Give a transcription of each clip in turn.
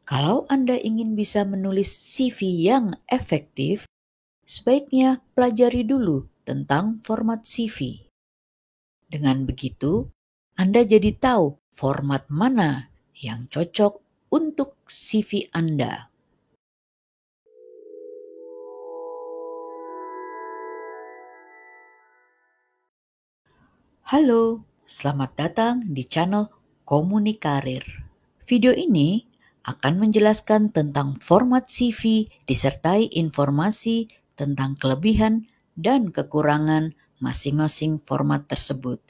Kalau Anda ingin bisa menulis CV yang efektif, sebaiknya pelajari dulu tentang format CV. Dengan begitu, Anda jadi tahu format mana yang cocok untuk CV Anda. Halo, selamat datang di channel Komunikarir. Video ini akan menjelaskan tentang format CV disertai informasi tentang kelebihan dan kekurangan masing-masing format tersebut.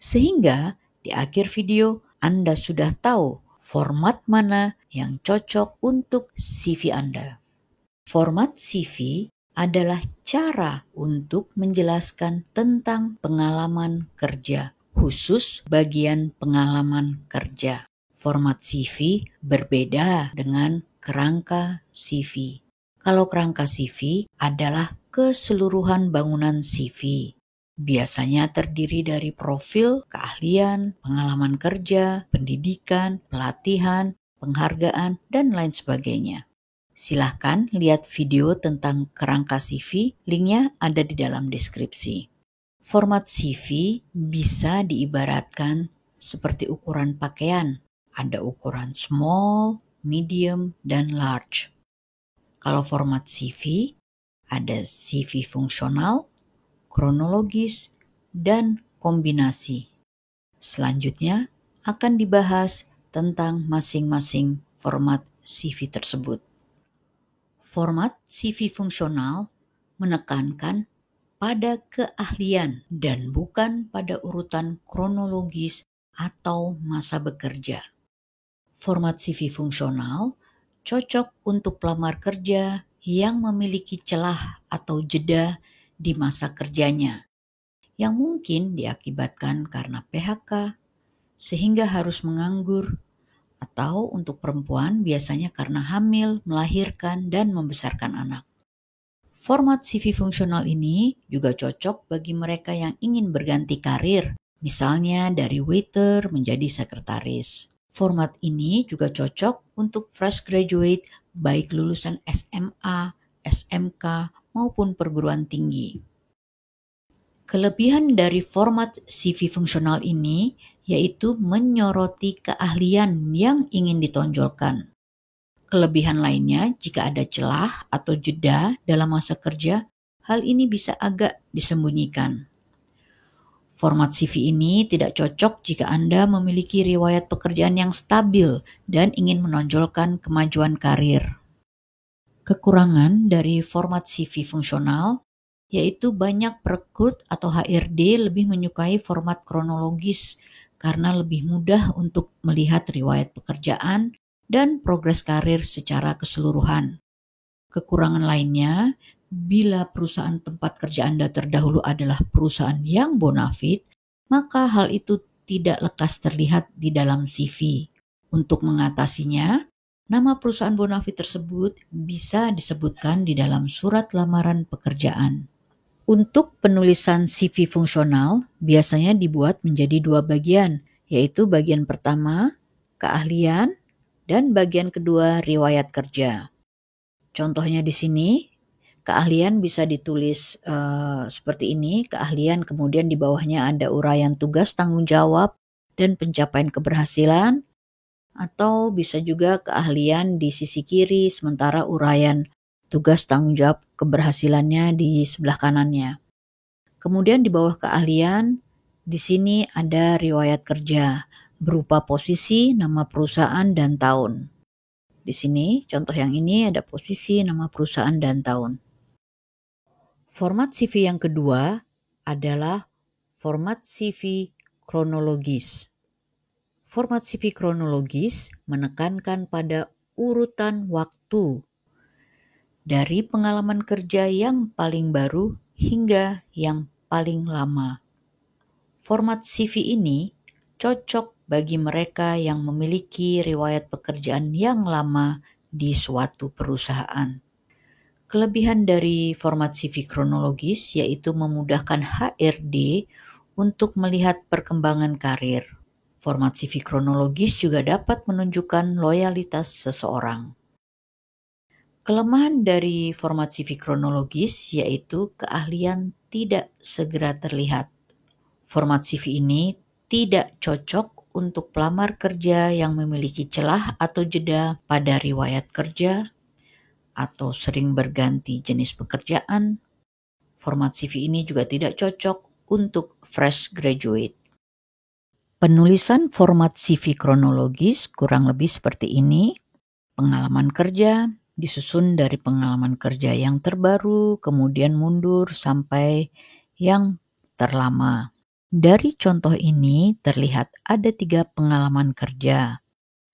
Sehingga di akhir video Anda sudah tahu format mana yang cocok untuk CV Anda. Format CV adalah cara untuk menjelaskan tentang pengalaman kerja, khusus bagian pengalaman kerja. Format CV berbeda dengan kerangka CV. Kalau kerangka CV adalah keseluruhan bangunan CV. Biasanya terdiri dari profil, keahlian, pengalaman kerja, pendidikan, pelatihan, penghargaan, dan lain sebagainya. Silahkan lihat video tentang kerangka CV, linknya ada di dalam deskripsi. Format CV bisa diibaratkan seperti ukuran pakaian. Ada ukuran small, medium, dan large. Kalau format CV, ada CV fungsional, kronologis, dan kombinasi. Selanjutnya akan dibahas tentang masing-masing format CV tersebut. Format CV fungsional menekankan pada keahlian dan bukan pada urutan kronologis atau masa bekerja. Format CV fungsional cocok untuk pelamar kerja yang memiliki celah atau jeda di masa kerjanya, yang mungkin diakibatkan karena PHK, sehingga harus menganggur, atau untuk perempuan biasanya karena hamil, melahirkan, dan membesarkan anak. Format CV fungsional ini juga cocok bagi mereka yang ingin berganti karir, misalnya dari waiter menjadi sekretaris. Format ini juga cocok untuk fresh graduate baik lulusan SMA, SMK, maupun perguruan tinggi. Kelebihan dari format CV fungsional ini yaitu menyoroti keahlian yang ingin ditonjolkan. Kelebihan lainnya, jika ada celah atau jeda dalam masa kerja, hal ini bisa agak disembunyikan. Format CV ini tidak cocok jika Anda memiliki riwayat pekerjaan yang stabil dan ingin menonjolkan kemajuan karir. Kekurangan dari format CV fungsional yaitu banyak perekrut atau HRD lebih menyukai format kronologis karena lebih mudah untuk melihat riwayat pekerjaan dan progres karir secara keseluruhan. Kekurangan lainnya, bila perusahaan tempat kerja Anda terdahulu adalah perusahaan yang bonafit, maka hal itu tidak lekas terlihat di dalam CV. Untuk mengatasinya, nama perusahaan bonafit tersebut bisa disebutkan di dalam surat lamaran pekerjaan. Untuk penulisan CV fungsional biasanya dibuat menjadi dua bagian, yaitu bagian pertama, keahlian, dan bagian kedua, riwayat kerja. Contohnya di sini, keahlian bisa ditulis seperti ini, keahlian kemudian di bawahnya ada uraian tugas, tanggung jawab, dan pencapaian keberhasilan, atau bisa juga keahlian di sisi kiri, sementara uraian tugas, tanggung jawab, keberhasilannya di sebelah kanannya. Kemudian di bawah keahlian, di sini ada riwayat kerja, berupa posisi, nama perusahaan, dan tahun. Di sini, contoh yang ini ada posisi, nama perusahaan, dan tahun. Format CV yang kedua adalah format CV kronologis. Format CV kronologis menekankan pada urutan waktu dari pengalaman kerja yang paling baru hingga yang paling lama. Format CV ini cocok bagi mereka yang memiliki riwayat pekerjaan yang lama di suatu perusahaan. Kelebihan dari format CV kronologis yaitu memudahkan HRD untuk melihat perkembangan karir. Format CV kronologis juga dapat menunjukkan loyalitas seseorang. Kelemahan dari format CV kronologis yaitu keahlian tidak segera terlihat. Format CV ini tidak cocok untuk pelamar kerja yang memiliki celah atau jeda pada riwayat kerja atau sering berganti jenis pekerjaan. Format CV ini juga tidak cocok untuk fresh graduate. Penulisan format CV kronologis kurang lebih seperti ini. Pengalaman kerja disusun dari pengalaman kerja yang terbaru, kemudian mundur sampai yang terlama. Dari contoh ini terlihat ada 3 pengalaman kerja.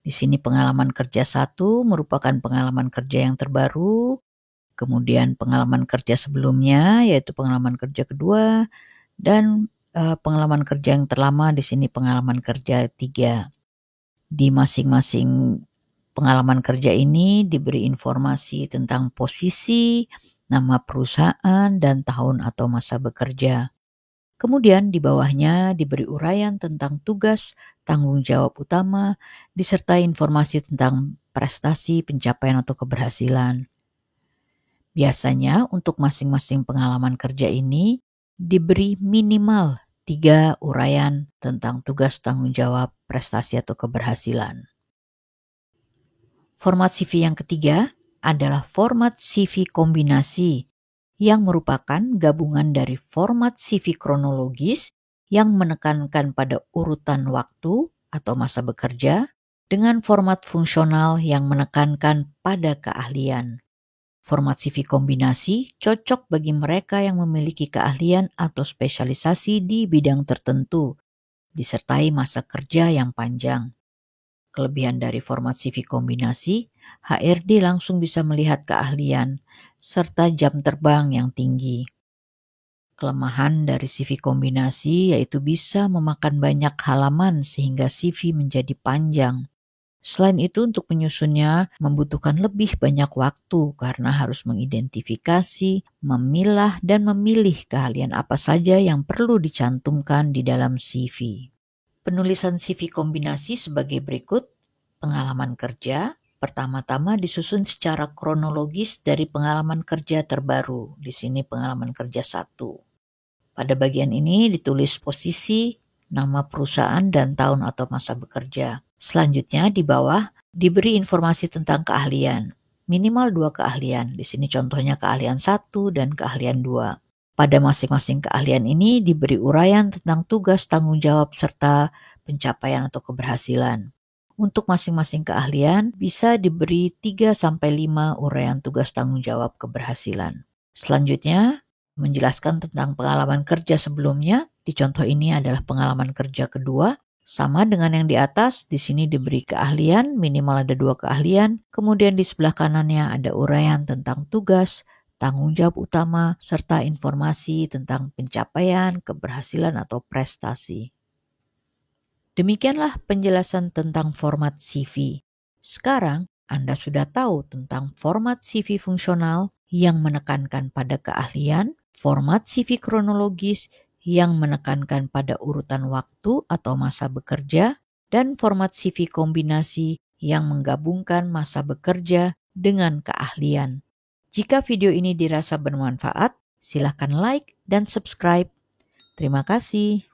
Di sini pengalaman kerja 1 merupakan pengalaman kerja yang terbaru, kemudian pengalaman kerja sebelumnya yaitu pengalaman kerja kedua, dan pengalaman kerja yang terlama di sini pengalaman kerja 3. Di masing-masing pengalaman kerja ini diberi informasi tentang posisi, nama perusahaan, dan tahun atau masa bekerja. Kemudian di bawahnya diberi uraian tentang tugas, tanggung jawab utama, disertai informasi tentang prestasi, pencapaian, atau keberhasilan. Biasanya untuk masing-masing pengalaman kerja ini diberi minimal 3 uraian tentang tugas, tanggung jawab, prestasi, atau keberhasilan. Format CV yang ketiga adalah format CV kombinasi yang merupakan gabungan dari format CV kronologis yang menekankan pada urutan waktu atau masa bekerja dengan format fungsional yang menekankan pada keahlian. Format CV kombinasi cocok bagi mereka yang memiliki keahlian atau spesialisasi di bidang tertentu, disertai masa kerja yang panjang. Kelebihan dari format CV kombinasi, HRD langsung bisa melihat keahlian, serta jam terbang yang tinggi. Kelemahan dari CV kombinasi yaitu bisa memakan banyak halaman sehingga CV menjadi panjang. Selain itu untuk menyusunnya membutuhkan lebih banyak waktu karena harus mengidentifikasi, memilah, dan memilih keahlian apa saja yang perlu dicantumkan di dalam CV. Penulisan CV kombinasi sebagai berikut. Pengalaman kerja, pertama-tama disusun secara kronologis dari pengalaman kerja terbaru. Di sini pengalaman kerja 1. Pada bagian ini ditulis posisi, nama perusahaan, dan tahun atau masa bekerja. Selanjutnya di bawah diberi informasi tentang keahlian. Minimal 2 keahlian. Di sini contohnya keahlian 1 dan keahlian 2. Pada masing-masing keahlian ini diberi uraian tentang tugas, tanggung jawab, serta pencapaian atau keberhasilan. Untuk masing-masing keahlian bisa diberi 3-5 uraian tugas, tanggung jawab, keberhasilan. Selanjutnya, menjelaskan tentang pengalaman kerja sebelumnya. Di contoh ini adalah pengalaman kerja kedua. Sama dengan yang di atas, di sini diberi keahlian, minimal ada 2 keahlian. Kemudian di sebelah kanannya ada uraian tentang tugas, tanggung jawab utama, serta informasi tentang pencapaian, keberhasilan, atau prestasi. Demikianlah penjelasan tentang format CV. Sekarang Anda sudah tahu tentang format CV fungsional yang menekankan pada keahlian, format CV kronologis yang menekankan pada urutan waktu atau masa bekerja, dan format CV kombinasi yang menggabungkan masa bekerja dengan keahlian. Jika video ini dirasa bermanfaat, silakan like dan subscribe. Terima kasih.